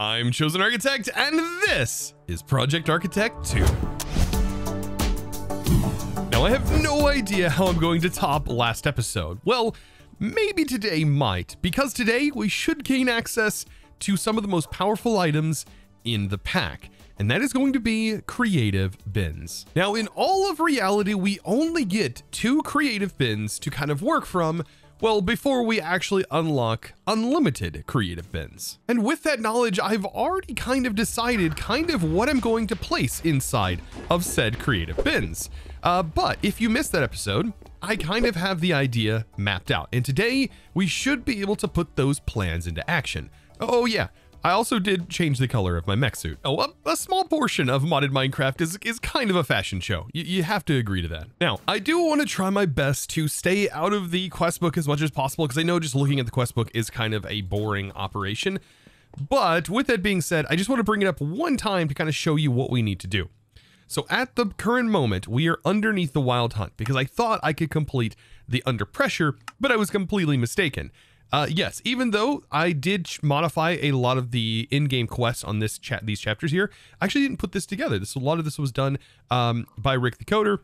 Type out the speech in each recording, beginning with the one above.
I'm ChosenArchitect, and this is Project Architect 2. Now, I have no idea how I'm going to top last episode. Well, maybe today might, because today we should gain access to some of the most powerful items in the pack, and that is going to be creative bins. Now, in all of reality, we only get 2 creative bins to kind of work from, well, before we actually unlock unlimited creative bins. And with that knowledge, I've already kind of decided what I'm going to place inside of said creative bins. But if you missed that episode, I kind of have the idea mapped out. And today we should be able to put those plans into action. Oh yeah, I also did change the color of my mech suit. Oh, a small portion of modded Minecraft is kind of a fashion show. You have to agree to that. Now, I do want to try my best to stay out of the quest book as much as possible, because I know just looking at the quest book is kind of a boring operation. But with that being said, I just want to bring it up one time to kind of show you what we need to do. So at the current moment, we are underneath the Wild Hunt, because I thought I could complete the Under Pressure, but I was completely mistaken. Yes, even though I did modify a lot of the in-game quests on these chapters here, I actually didn't put this together. A lot of this was done by Rick the Coder,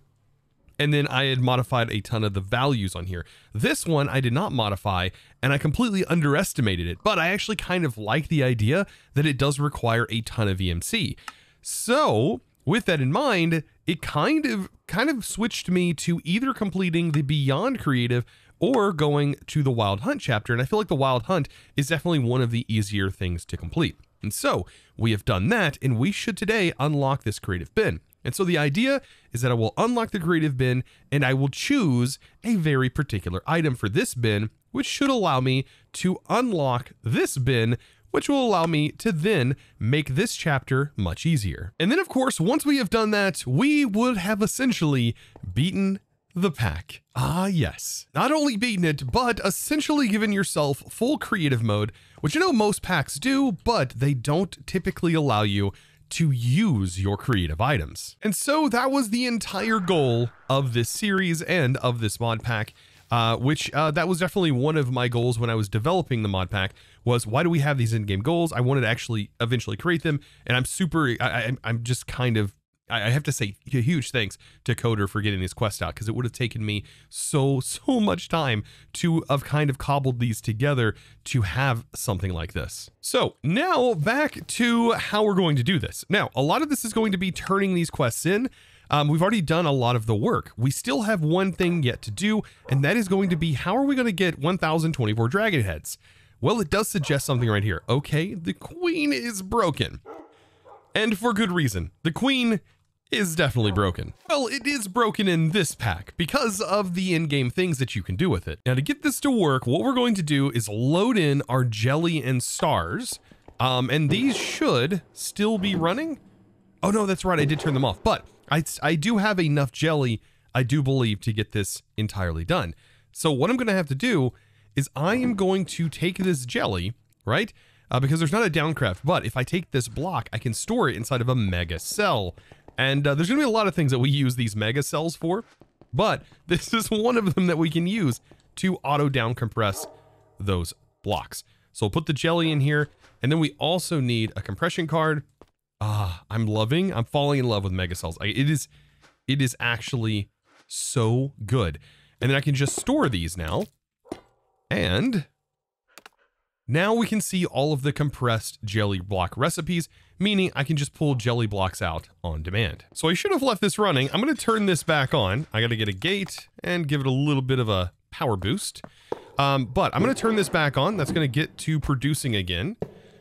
and then I had modified a ton of the values on here. This one I did not modify, and I completely underestimated it, but I actually kind of like the idea that it does require a ton of EMC. So with that in mind, it kind of switched me to either completing the Beyond Creative or going to the Wild Hunt chapter, and I feel like the Wild Hunt is definitely one of the easier things to complete. And so we have done that, and we should today unlock this creative bin. And so the idea is that I will unlock the creative bin, and I will choose a very particular item for this bin, which should allow me to unlock this bin, which will allow me to then make this chapter much easier. And then of course, once we have done that, we would have essentially beaten the pack. Ah, yes. Not only beaten it, but essentially given yourself full creative mode, which I know most packs do, but they don't typically allow you to use your creative items. And so that was the entire goal of this series and of this mod pack, which that was definitely one of my goals when I was developing the mod pack, was why do we have these in-game goals? I wanted to actually eventually create them, and I'm just kind of, I have to say a huge thanks to Coder for getting this quest out, because it would have taken me so much time to have kind of cobbled these together to have something like this. So now back to how we're going to do this. Now, a lot of this is going to be turning these quests in. We've already done a lot of the work. We still have one thing yet to do, and that is going to be, how are we going to get 1024 dragon heads? Well, it does suggest something right here. Okay, the queen is broken. And for good reason. The queen is definitely broken. Well, it is broken in this pack because of the in-game things that you can do with it. Now, to get this to work, what we're going to do is load in our jelly and stars, and these should still be running. Oh no, that's right, I did turn them off, but I do have enough jelly, I do believe, to get this entirely done. So what I'm going to have to do is I am going to take this jelly, right? Because there's not a downcraft, but if I take this block, I can store it inside of a mega cell. And there's going to be a lot of things that we use these mega cells for, but this is one of them that we can use to auto down compress those blocks. So we'll put the jelly in here, and then we also need a compression card. I'm falling in love with mega cells. It is actually so good. And then I can just store these now. And now we can see all of the compressed jelly block recipes, meaning I can just pull jelly blocks out on demand. So I should have left this running. I'm going to turn this back on. I got to get a gate and give it a little bit of a power boost. But I'm going to turn this back on. That's going to get to producing again.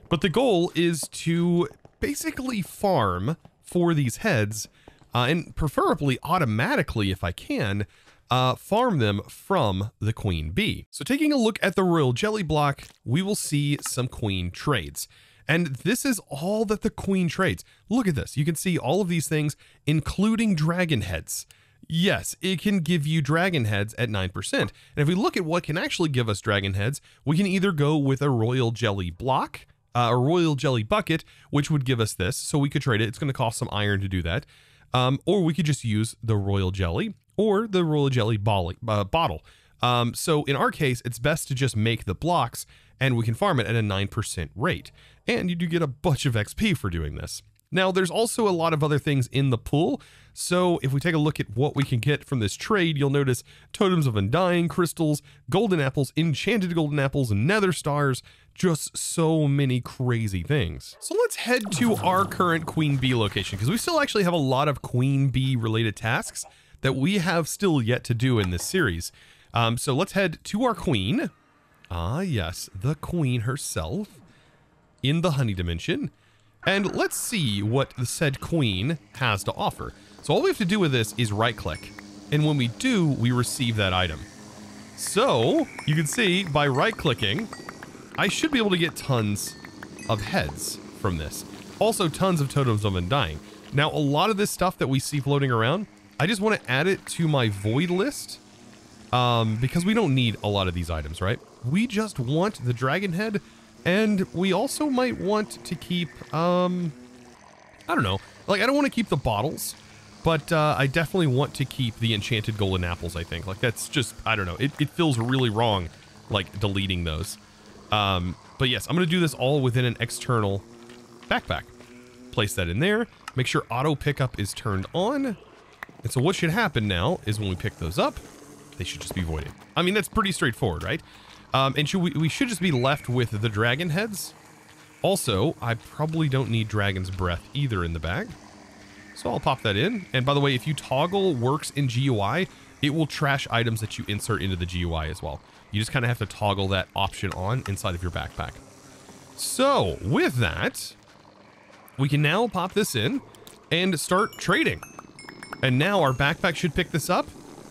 But the goal is to basically farm for these heads, and preferably automatically if I can, farm them from the queen bee. So taking a look at the royal jelly block, we will see some queen trades. And this is all that the queen trades. Look at this. You can see all of these things, including dragon heads. Yes, it can give you dragon heads at 9%. And if we look at what can actually give us dragon heads, we can either go with a royal jelly block, a royal jelly bucket, which would give us this. So we could trade it. It's going to cost some iron to do that. Or we could just use the royal jelly or the royal jelly bottle. So in our case, it's best to just make the blocks and we can farm it at a 9% rate. And you do get a bunch of XP for doing this. Now, there's also a lot of other things in the pool. So if we take a look at what we can get from this trade, you'll notice totems of undying, crystals, golden apples, enchanted golden apples, and nether stars, just so many crazy things. So let's head to our current queen bee location, because we still actually have a lot of queen bee related tasks that we have still yet to do in this series. So let's head to our queen. Ah, yes, the queen herself in the honey dimension. And let's see what the said queen has to offer. So all we have to do with this is right click. And when we do, we receive that item. So you can see by right clicking, I should be able to get tons of heads from this. Also tons of totems of undying. Now, a lot of this stuff that we see floating around, I just want to add it to my void list because we don't need a lot of these items, right? We just want the dragon head. And we also might want to keep, I don't know, like I don't want to keep the bottles, but I definitely want to keep the enchanted golden apples, I think. Like that's just, I don't know, it feels really wrong, like deleting those. But yes, I'm going to do this all within an external backpack. Place that in there, make sure auto pickup is turned on. And so what should happen now is when we pick those up, they should just be voided. I mean, that's pretty straightforward, right? And we should just be left with the dragon heads. Also, I probably don't need dragon's breath either in the bag. So I'll pop that in. And by the way, if you toggle works in GUI, it will trash items that you insert into the GUI as well. You just kind of have to toggle that option on inside of your backpack. So with that, we can now pop this in and start trading. And now our backpack should pick this up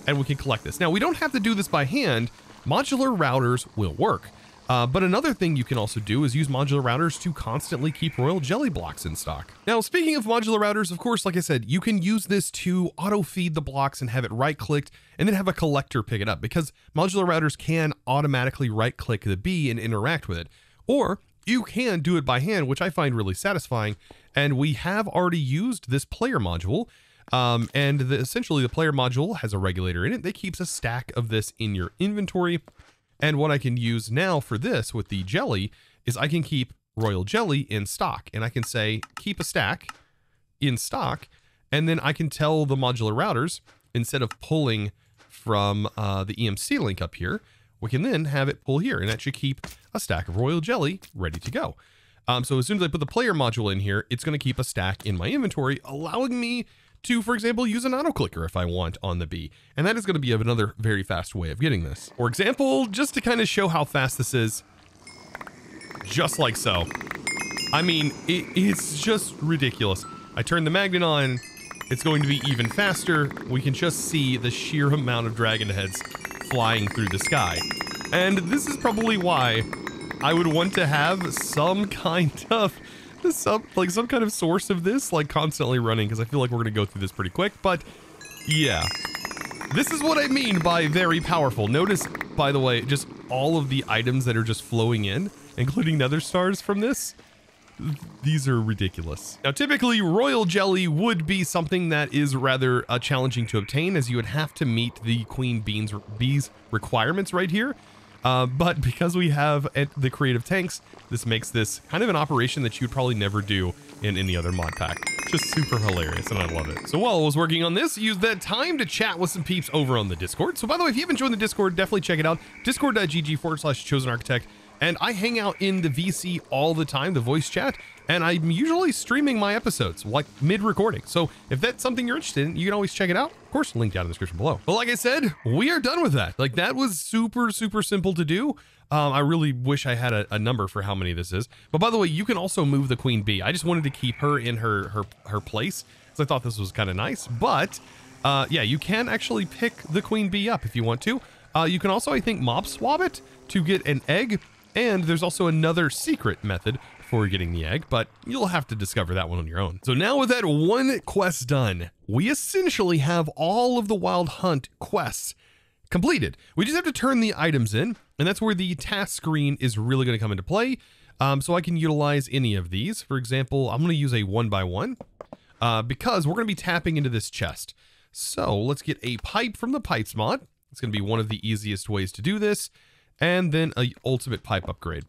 and we can collect this. Now we don't have to do this by hand. Modular routers will work. But another thing you can also do is use modular routers to constantly keep royal jelly blocks in stock. Now, speaking of modular routers, of course, like I said, you can use this to auto feed the blocks and have it right clicked and then have a collector pick it up because modular routers can automatically right click the bee and interact with it. Or you can do it by hand, which I find really satisfying. And we have already used this player module. Essentially the player module has a regulator in it that keeps a stack of this in your inventory. And what I can use now for this with the jelly is I can keep royal jelly in stock, and I can say keep a stack in stock. And then I can tell the modular routers, instead of pulling from the EMC link up here, we can then have it pull here, and that should keep a stack of royal jelly ready to go. So as soon as I put the player module in here, it's going to keep a stack in my inventory, allowing me to, for example, use an auto clicker if I want on the bee. And that is going to be another very fast way of getting this. For example, just to kind of show how fast this is, just like so. I mean, it's just ridiculous. I turn the magnet on, it's going to be even faster. We can just see the sheer amount of dragon heads flying through the sky. And this is probably why I would want to have some kind of some kind of source of this like constantly running, because I feel like we're gonna go through this pretty quick. But yeah, this is what I mean by very powerful. Notice, by the way, just all of the items that are just flowing in, including nether stars from this. These are ridiculous. Now, typically royal jelly would be something that is rather challenging to obtain, as you would have to meet the queen bee's requirements right here. But because we have the creative tanks, this makes this kind of an operation that you would probably never do in any other mod pack. Just super hilarious, and I love it. So while I was working on this, use that time to chat with some peeps over on the Discord. So by the way, if you haven't joined the Discord, definitely check it out. Discord.gg/ChosenArchitect. And I hang out in the VC all the time, the voice chat, and I'm usually streaming my episodes, like mid-recording. So if that's something you're interested in, you can always check it out. Of course, link down in the description below. But like I said, we are done with that. Like, that was super, super simple to do. I really wish I had a number for how many this is. But by the way, you can also move the queen bee. I just wanted to keep her in her place, because I thought this was kind of nice. But yeah, you can actually pick the queen bee up if you want to. You can also, I think, mob swap it to get an egg. And there's also another secret method for getting the egg, but you'll have to discover that one on your own. So now with that one quest done, we essentially have all of the wild hunt quests completed. We just have to turn the items in, and that's where the task screen is really going to come into play. So I can utilize any of these. For example, I'm going to use a 1x1 because we're going to be tapping into this chest. So let's get a pipe from the pipes mod. It's going to be one of the easiest ways to do this. And then a ultimate pipe upgrade.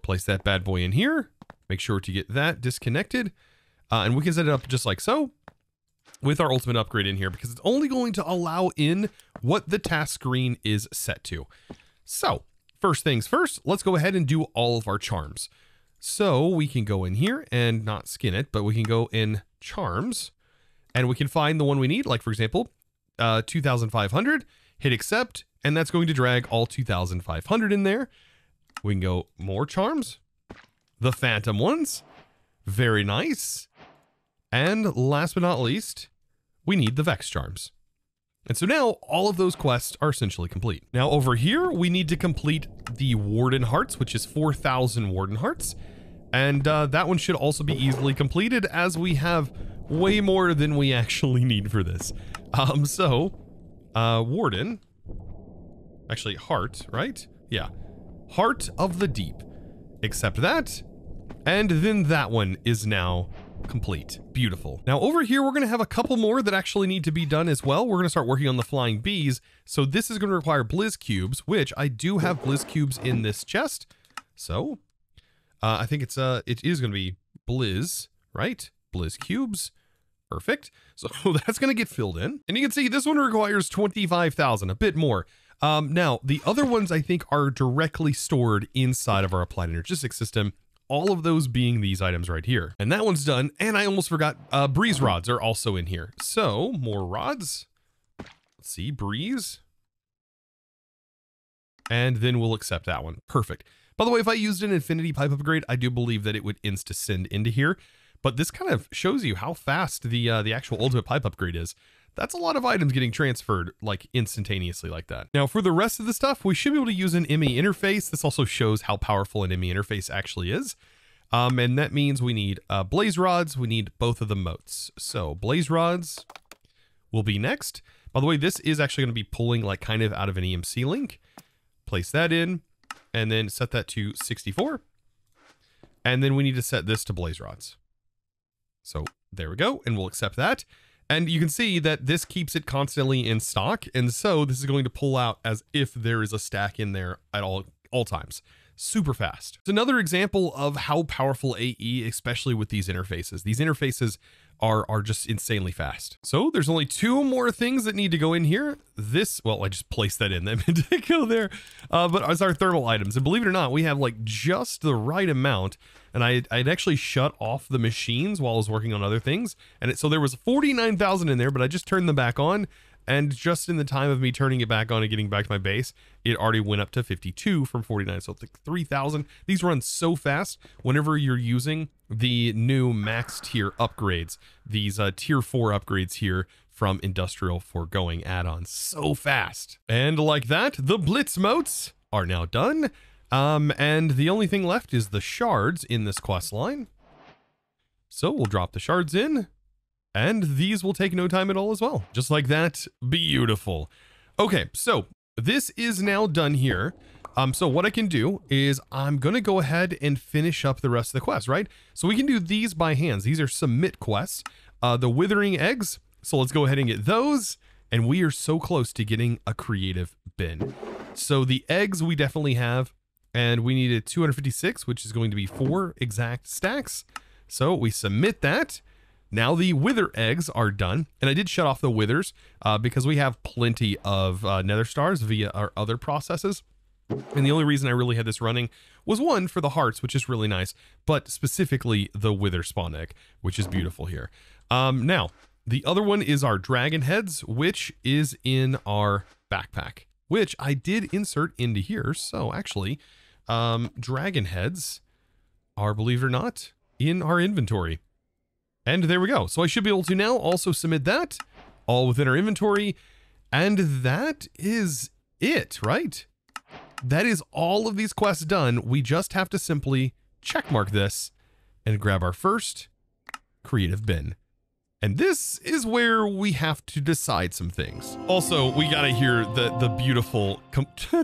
Place that bad boy in here. Make sure to get that disconnected. And we can set it up just like so with our ultimate upgrade in here, because it's only going to allow in what the task screen is set to. So first things first, let's go ahead and do all of our charms. So we can go in here and not skin it, but we can go in charms and we can find the one we need. Like for example, 2,500, hit accept, and that's going to drag all 2,500 in there. We can go more charms, the phantom ones. Very nice. And last but not least, we need the Vex charms. And so now all of those quests are essentially complete. Now over here, we need to complete the Warden Hearts, which is 4,000 Warden Hearts. And that one should also be easily completed, as we have way more than we actually need for this. Warden, actually Heart, right? Yeah. Heart of the Deep. Accept that. And then that one is now complete. Beautiful. Now over here, we're going to have a couple more that actually need to be done as well. We're going to start working on the flying bees. So this is going to require Blizz cubes, which I do have Blizz cubes in this chest. So I think it is going to be Blizz, right? Blizz cubes. Perfect. So that's going to get filled in. And you can see this one requires 25,000, a bit more. Now the other ones I think are directly stored inside of our applied energistic system. All of those being these items right here. And that one's done. And I almost forgot, breeze rods are also in here. So more rods. Let's see, breeze. And then we'll accept that one. Perfect. By the way, if I used an infinity pipe upgrade, I do believe that it would insta send into here. But this kind of shows you how fast the actual ultimate pipe upgrade is. That's a lot of items getting transferred like instantaneously like that. Now for the rest of the stuff, we should be able to use an ME interface. This also shows how powerful an ME interface actually is. And that means we need blaze rods. We need both of the motes. So blaze rods will be next. By the way, this is actually going to be pulling like kind of out of an EMC link. Place that in and then set that to 64. And then we need to set this to blaze rods. So there we go. And we'll accept that. And you can see that this keeps it constantly in stock. And so this is going to pull out as if there is a stack in there at all times. Super fast. It's another example of how powerful AE, especially with these interfaces. These interfaces are just insanely fast. So there's only two more things that need to go in here. This, well, I just placed that in them to go there. But as our thermal items, and believe it or not, we have like just the right amount. And I'd actually shut off the machines while I was working on other things. And so there was 49,000 in there, but I just turned them back on. And just in the time of me turning it back on and getting back to my base, it already went up to 52 from 49. So it's like 3,000. These run so fast whenever you're using the new max tier upgrades, these tier 4 upgrades here from Industrial Foregoing add-ons. So fast. And like that, the Blitz motes are now done. And the only thing left is the shards in this quest line. So we'll drop the shards in. And these will take no time at all as well. Just like that. Beautiful. Okay, so this is now done here. So what I can do is I'm going to go ahead and finish up the rest of the quest, right? So we can do these by hands. These are submit quests. The withering eggs. So let's go ahead and get those. And we are so close to getting a creative bin. So the eggs we definitely have. And we needed 256, which is going to be 4 exact stacks. So we submit that. Now the wither eggs are done, and I did shut off the withers because we have plenty of nether stars via our other processes. And the only reason I really had this running was one, for the hearts, which is really nice, but specifically the wither spawn egg, which is beautiful here. Now, the other one is our dragon heads, which is in our backpack, which I did insert into here. So actually, dragon heads are, believe it or not, in our inventory. And there we go. So I should be able to now also submit that all within our inventory. And that is it, right? That is all of these quests done. We just have to simply checkmark this and grab our first creative bin. And this is where we have to decide some things. Also, we gotta hear the beautiful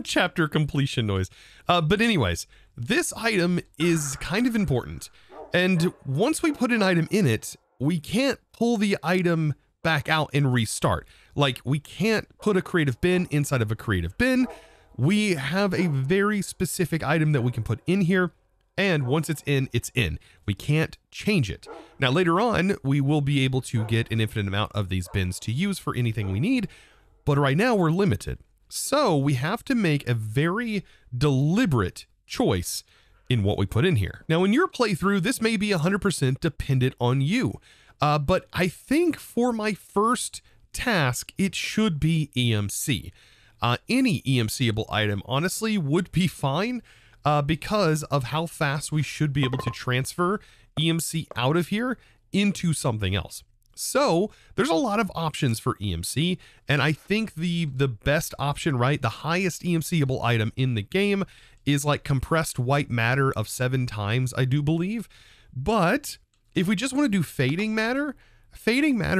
chapter completion noise. But anyways, this item is kind of important. And once we put an item in it, we can't pull the item back out and restart. Like, we can't put a creative bin inside of a creative bin. We have a very specific item that we can put in here, and once it's in, it's in. We can't change it. Now, later on, we will be able to get an infinite amount of these bins to use for anything we need, but right now we're limited. So we have to make a very deliberate choice in what we put in here. Now, in your playthrough, this may be 100% dependent on you, but I think for my first task, it should be EMC. Any EMCable item, honestly, would be fine because of how fast we should be able to transfer EMC out of here into something else. So there's a lot of options for EMC, and I think the best option, right, the highest EMCable item in the game is like compressed white matter of 7 times, I do believe. But if we just want to do fading matter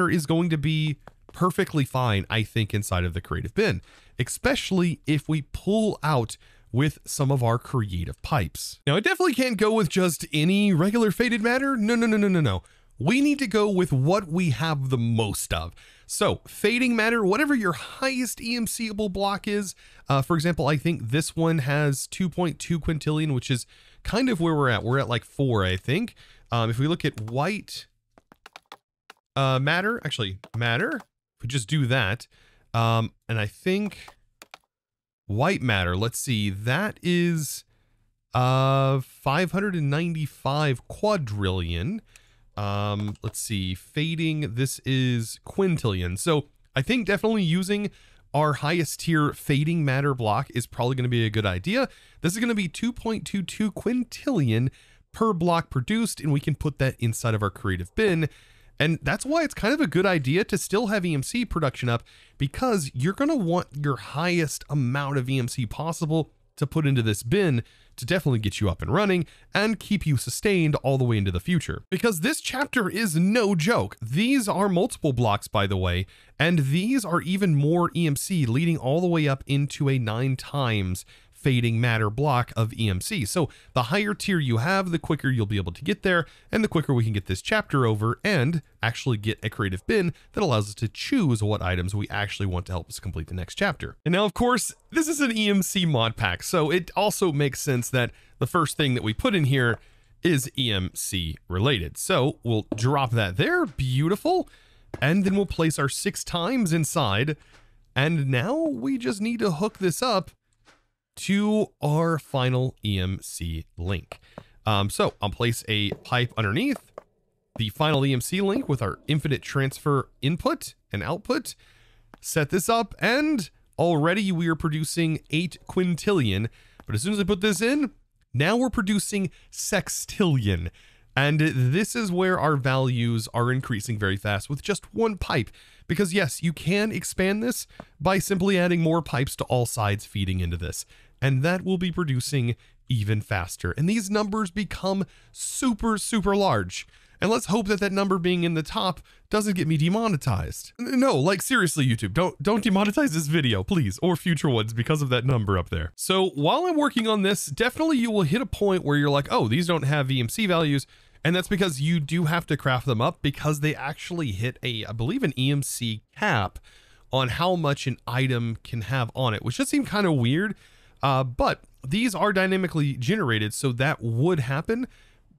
is going to be perfectly fine, I think, inside of the creative bin, especially if we pull out with some of our creative pipes. Now, I definitely can't go with just any regular faded matter. No. We need to go with what we have the most of. So fading matter, whatever your highest EMCable block is. For example, I think this one has 2.2 quintillion, which is kind of where we're at. We're at like 4, I think. If we look at white matter, if we just do that, and I think white matter, let's see, that is 595 quadrillion. Let's see, fading, this is quintillion. So I think definitely using our highest tier fading matter block is probably going to be a good idea. This is going to be 2.22 quintillion per block produced, and we can put that inside of our creative bin. And that's why it's kind of a good idea to still have EMC production up, because you're going to want your highest amount of EMC possible to put into this bin to definitely get you up and running and keep you sustained all the way into the future. Because this chapter is no joke. These are multiple blocks, by the way, and these are even more EMC, leading all the way up into a 9 times fading matter block of EMC. So the higher tier you have, the quicker you'll be able to get there, and the quicker we can get this chapter over and actually get a creative bin that allows us to choose what items we actually want to help us complete the next chapter. And now, of course, this is an EMC mod pack, so it also makes sense that the first thing that we put in here is EMC related. So we'll drop that there, beautiful, and then we'll place our 6 times inside, and now we just need to hook this up to our final EMC link. So I'll place a pipe underneath the final EMC link with our infinite transfer input and output, set this up, and already we are producing 8 quintillion. But as soon as I put this in, now we're producing sextillion. And this is where our values are increasing very fast with just one pipe. Because yes, you can expand this by simply adding more pipes to all sides feeding into this, and that will be producing even faster. And these numbers become super, super large. And let's hope that that number being in the top doesn't get me demonetized. No, like seriously, YouTube, don't demonetize this video, please, or future ones because of that number up there. So while I'm working on this, definitely you will hit a point where you're like, oh, these don't have EMC values. And that's because you do have to craft them up because they actually hit I believe an EMC cap on how much an item can have on it, which just seemed kind of weird. But these are dynamically generated, so that would happen.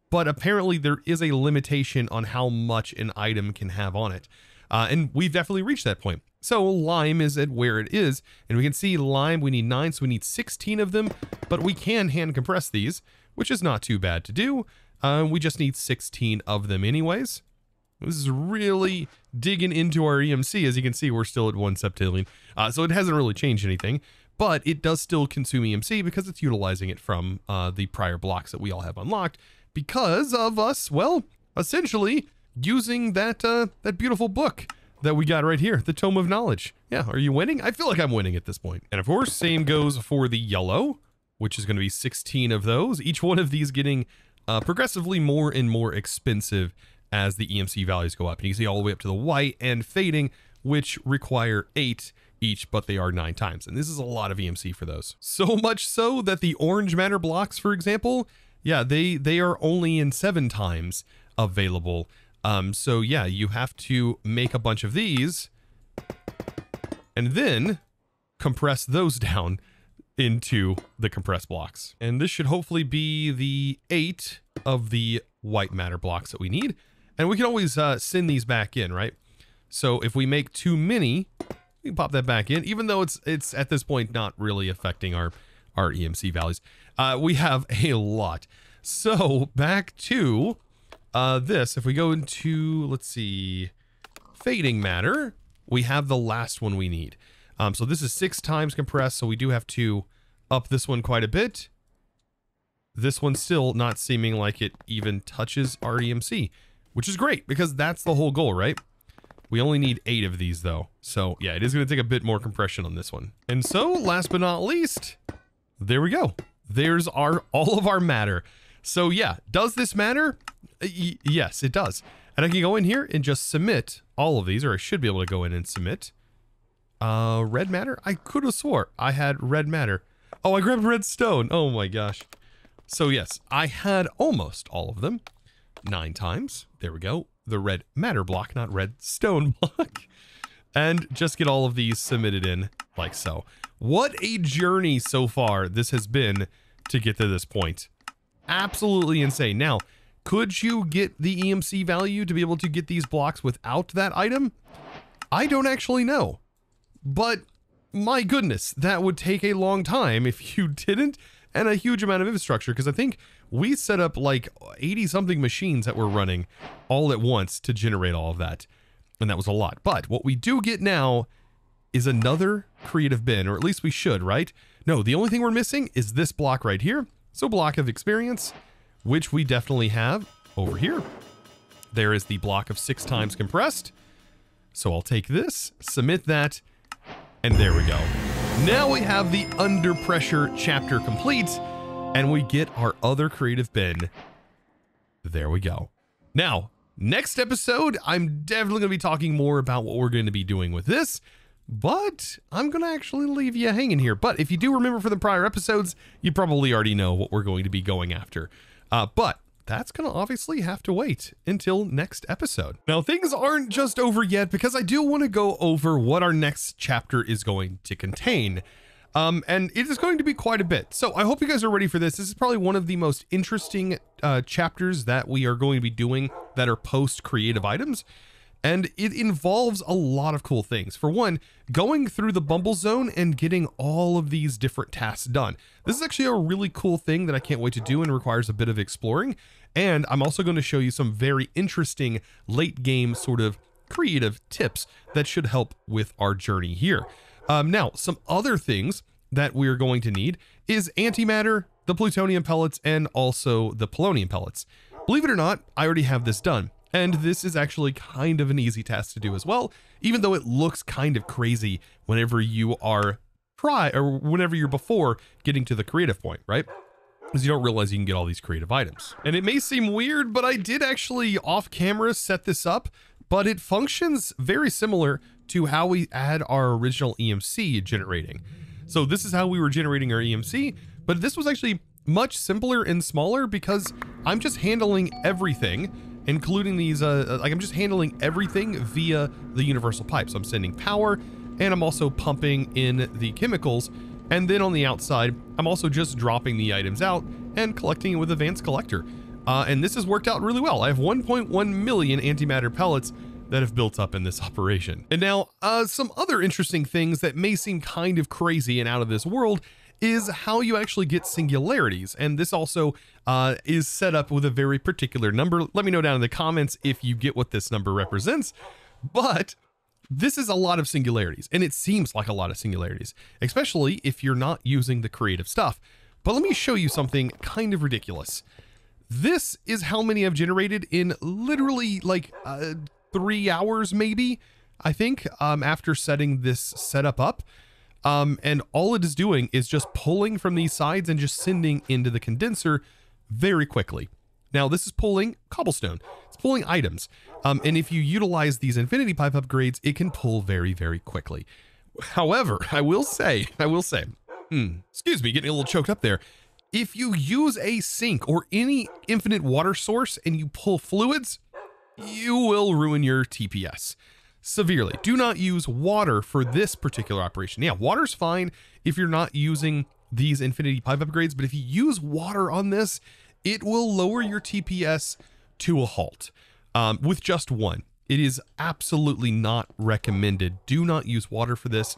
But apparently there is a limitation on how much an item can have on it. And we've definitely reached that point. So lime is at where it is, and we can see lime, we need 9, so we need 16 of them, but we can hand compress these, which is not too bad to do. We just need 16 of them anyways. This is really digging into our EMC. As you can see, we're still at 1 septillion. So it hasn't really changed anything, but it does still consume EMC because it's utilizing it from the prior blocks that we all have unlocked because of us, well, essentially using that that beautiful book that we got right here, the Tome of Knowledge. Yeah, are you winning? I feel like I'm winning at this point. And of course, same goes for the yellow, which is going to be 16 of those. Each one of these getting progressively more and more expensive as the EMC values go up. And you can see all the way up to the white and fading, which require 8 each, but they are 9 times. And this is a lot of EMC for those. So much so that the orange matter blocks, for example, yeah, they are only in 7 times available So yeah, you have to make a bunch of these and then compress those down into the compressed blocks. And this should hopefully be the 8 of the white matter blocks that we need. And we can always send these back in, right? So if we make too many, we can pop that back in, even though it's at this point not really affecting our EMC values. We have a lot. So back to this, if we go into, let's see, fading matter, we have the last one we need. So this is 6 times compressed, so we do have to up this one quite a bit. This one's still not seeming like it even touches our EMC, which is great because that's the whole goal, right? We only need 8 of these though. So yeah, it is going to take a bit more compression on this one. And so last but not least, there we go. There's all of our matter. So yeah, does this matter? Yes, it does. And I can go in here and just submit all of these, or I should be able to go in and submit. Red matter? I could have swore I had red matter. Oh, I grabbed red stone. Oh my gosh. So yes, I had almost all of them. 9 times. There we go. The red matter block, not red stone block. And just get all of these submitted in like so. What a journey so far this has been to get to this point. Absolutely insane. Now, could you get the EMC value to be able to get these blocks without that item? I don't actually know. But my goodness, that would take a long time if you didn't, and a huge amount of infrastructure, because I think we set up like 80 something machines that were running all at once to generate all of that. And that was a lot. But what we do get now is another creative bin, or at least we should, right? No, the only thing we're missing is this block right here. So block of experience, which we definitely have over here. There is the block of 6 times compressed. So I'll take this, submit that, and there we go. Now we have the under pressure chapter complete, and we get our other creative bin. There we go. Now, next episode, I'm definitely going to be talking more about what we're going to be doing with this, but I'm going to actually leave you hanging here. But if you do remember from the prior episodes, you probably already know what we're going to be going after. But that's going to obviously have to wait until next episode. Now, things aren't just over yet because I do want to go over what our next chapter is going to contain. And it is going to be quite a bit. So I hope you guys are ready for this. This is probably one of the most interesting chapters that we are going to be doing that are post creative items. And it involves a lot of cool things. For one, going through the Bumble Zone and getting all of these different tasks done. This is actually a really cool thing that I can't wait to do and requires a bit of exploring. And I'm also going to show you some very interesting late game sort of creative tips that should help with our journey here. Now, some other things that we're going to need is antimatter, the plutonium pellets, and also the polonium pellets. Believe it or not, I already have this done. And this is actually kind of an easy task to do as well, even though it looks kind of crazy whenever you are whenever you're before getting to the creative point, right? Because you don't realize you can get all these creative items. And it may seem weird, but I did actually off camera set this up, but it functions very similar to how we add our original EMC generating. So this is how we were generating our EMC, but this was actually much simpler and smaller because I'm just handling everything, including these, I'm just handling everything via the universal pipe. So I'm sending power and I'm also pumping in the chemicals. And then on the outside, I'm also just dropping the items out and collecting it with Advanced Collector. And this has worked out really well. I have 1.1 million antimatter pellets that have built up in this operation. And now, some other interesting things that may seem kind of crazy and out of this world is how you actually get singularities. And this also is set up with a very particular number. Let me know down in the comments if you get what this number represents. But this is a lot of singularities, and it seems like a lot of singularities, especially if you're not using the creative stuff. But let me show you something kind of ridiculous. This is how many I've generated in literally like 3 hours, maybe, I think, after setting this setup up. And all it is doing is just pulling from these sides and just sending into the condenser very quickly. Now, this is pulling cobblestone. It's pulling items. And if you utilize these infinity pipe upgrades, it can pull very, very quickly. However, I will say, excuse me, getting a little choked up there. If you use a sink or any infinite water source and you pull fluids, you will ruin your TPS severely. Do not use water for this particular operation. Yeah, water's fine if you're not using these infinity pipe upgrades, but if you use water on this, it will lower your TPS to a halt with just one. It is absolutely not recommended. Do not use water for this.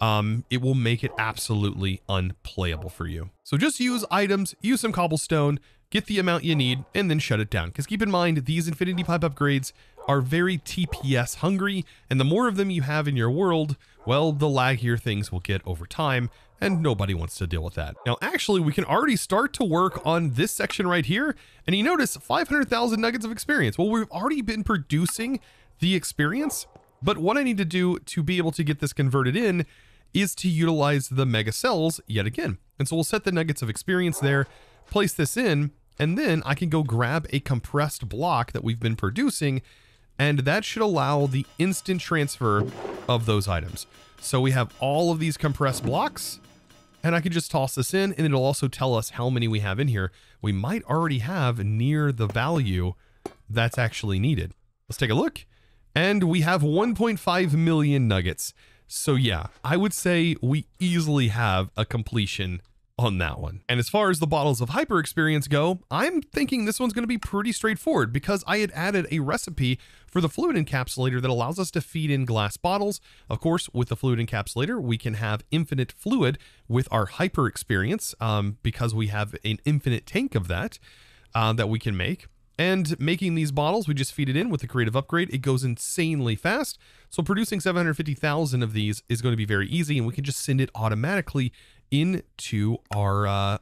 It will make it absolutely unplayable for you. So just use items, use some cobblestone, get the amount you need, and then shut it down. Because keep in mind, these infinity pipe upgrades are very TPS hungry, and the more of them you have in your world, well, the laggier things will get over time, and nobody wants to deal with that. Now, actually, we can already start to work on this section right here, and you notice 500,000 nuggets of experience. Well, we've already been producing the experience, but what I need to do to be able to get this converted in is to utilize the mega cells yet again. And so we'll set the nuggets of experience there, place this in, and then I can go grab a compressed block that we've been producing, and that should allow the instant transfer of those items. So we have all of these compressed blocks, and I can just toss this in, and it'll also tell us how many we have in here. We might already have near the value that's actually needed. Let's take a look, and we have 1.5 million nuggets. So yeah, I would say we easily have a completion on that one. And as far as the bottles of hyper experience go, I'm thinking this one's going to be pretty straightforward because I had added a recipe for the fluid encapsulator that allows us to feed in glass bottles. Of course, with the fluid encapsulator, we can have infinite fluid with our hyper experience because we have an infinite tank of that that we can make. And making these bottles, we just feed it in with the creative upgrade. It goes insanely fast. So producing 750,000 of these is going to be very easy, and we can just send it automatically into our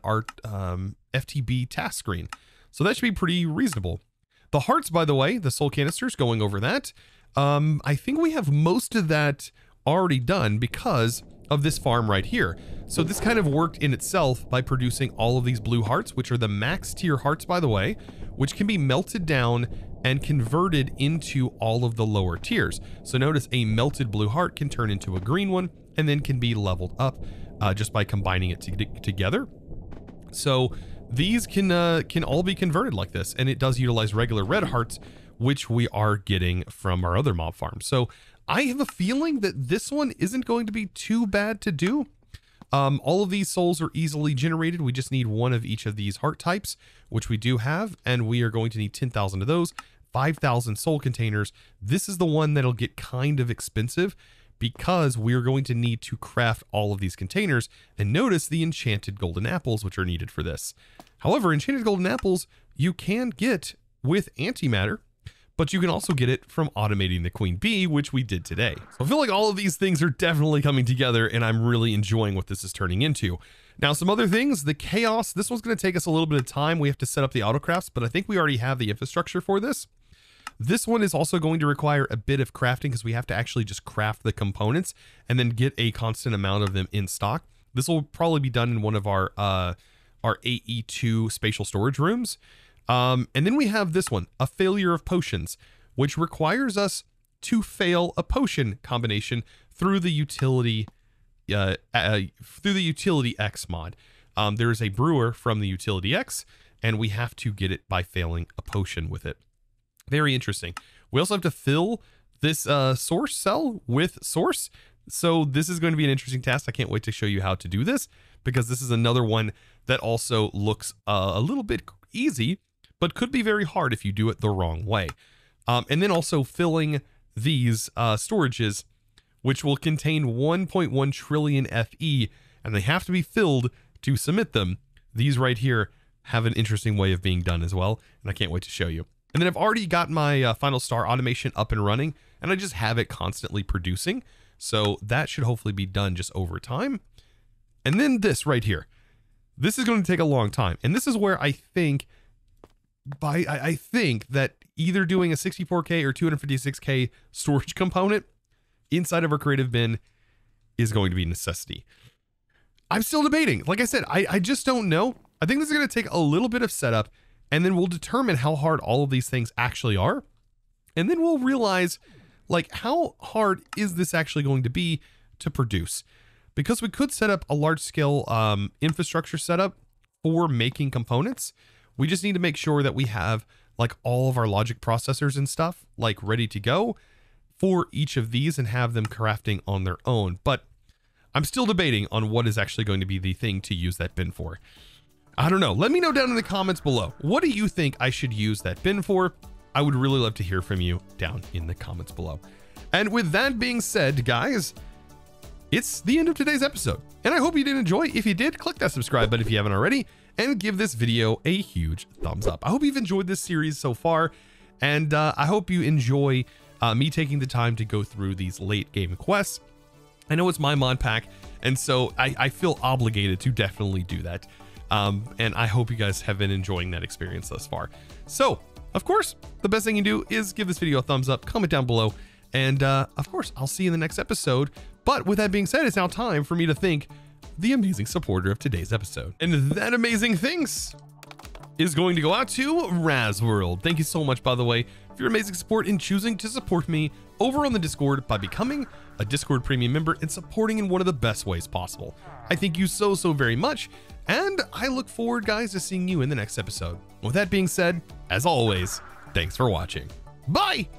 FTB task screen. So that should be pretty reasonable. The hearts, by the way, the soul canisters, going over that. I think we have most of that already done because of this farm right here. So this kind of worked in itself by producing all of these blue hearts, which are the max tier hearts, by the way, which can be melted down and converted into all of the lower tiers. So notice a melted blue heart can turn into a green one and then can be leveled up just by combining it together. So these can all be converted like this, and it does utilize regular red hearts, which we are getting from our other mob farms. So I have a feeling that this one isn't going to be too bad to do. All of these souls are easily generated. We just need one of each of these heart types, which we do have, and we are going to need 10,000 of those, 5,000 soul containers. This is the one that'll get kind of expensive because we're going to need to craft all of these containers, and notice the enchanted golden apples, which are needed for this. However, enchanted golden apples you can get with antimatter, but you can also get it from automating the queen bee, which we did today. So I feel like all of these things are definitely coming together, and I'm really enjoying what this is turning into. Now, some other things, the chaos, this one's going to take us a little bit of time. We have to set up the autocrafts, but I think we already have the infrastructure for this. This one is also going to require a bit of crafting because we have to actually just craft the components and then get a constant amount of them in stock. This will probably be done in one of our AE2 spatial storage rooms. And then we have this one, a failure of potions, which requires us to fail a potion combination through the utility X mod. There is a brewer from the utility X, and we have to get it by failing a potion with it. Very interesting. We also have to fill this source cell with source. So this is going to be an interesting task. I can't wait to show you how to do this because this is another one that also looks a little bit easy, but could be very hard if you do it the wrong way. And then also filling these storages, which will contain 1.1 trillion FE, and they have to be filled to submit them. These right here have an interesting way of being done as well, and I can't wait to show you. And then I've already got my final star automation up and running, and I just have it constantly producing. So that should hopefully be done just over time. And then this right here, this is going to take a long time. And this is where I think that either doing a 64K or 256K storage component inside of our creative bin is going to be a necessity. I'm still debating. Like I said, I just don't know. I think this is going to take a little bit of setup, and then we'll determine how hard all of these things actually are. And then we'll realize, like, how hard is this actually going to be to produce? Because we could set up a large scale infrastructure setup for making components. We just need to make sure that we have like all of our logic processors and stuff like ready to go for each of these and have them crafting on their own. But I'm still debating on what is actually going to be the thing to use that bin for. I don't know. Let me know down in the comments below. What do you think I should use that bin for? I would really love to hear from you down in the comments below. And with that being said, guys, it's the end of today's episode. And I hope you did enjoy. If you did, click that subscribe button if you haven't already, and give this video a huge thumbs up. I hope you've enjoyed this series so far, and I hope you enjoy me taking the time to go through these late game quests. I know it's my mod pack, and so I feel obligated to definitely do that. And I hope you guys have been enjoying that experience thus far. So, of course, the best thing you can do is give this video a thumbs up, comment down below, and of course, I'll see you in the next episode. But with that being said, it's now time for me to thank the amazing supporter of today's episode. And that amazing thanks is going to go out to Razworld. Thank you so much, by the way, for your amazing support in choosing to support me over on the Discord by becoming a Discord premium member and supporting in one of the best ways possible. I thank you so very much, and I look forward, guys, to seeing you in the next episode. With that being said, as always, thanks for watching. Bye!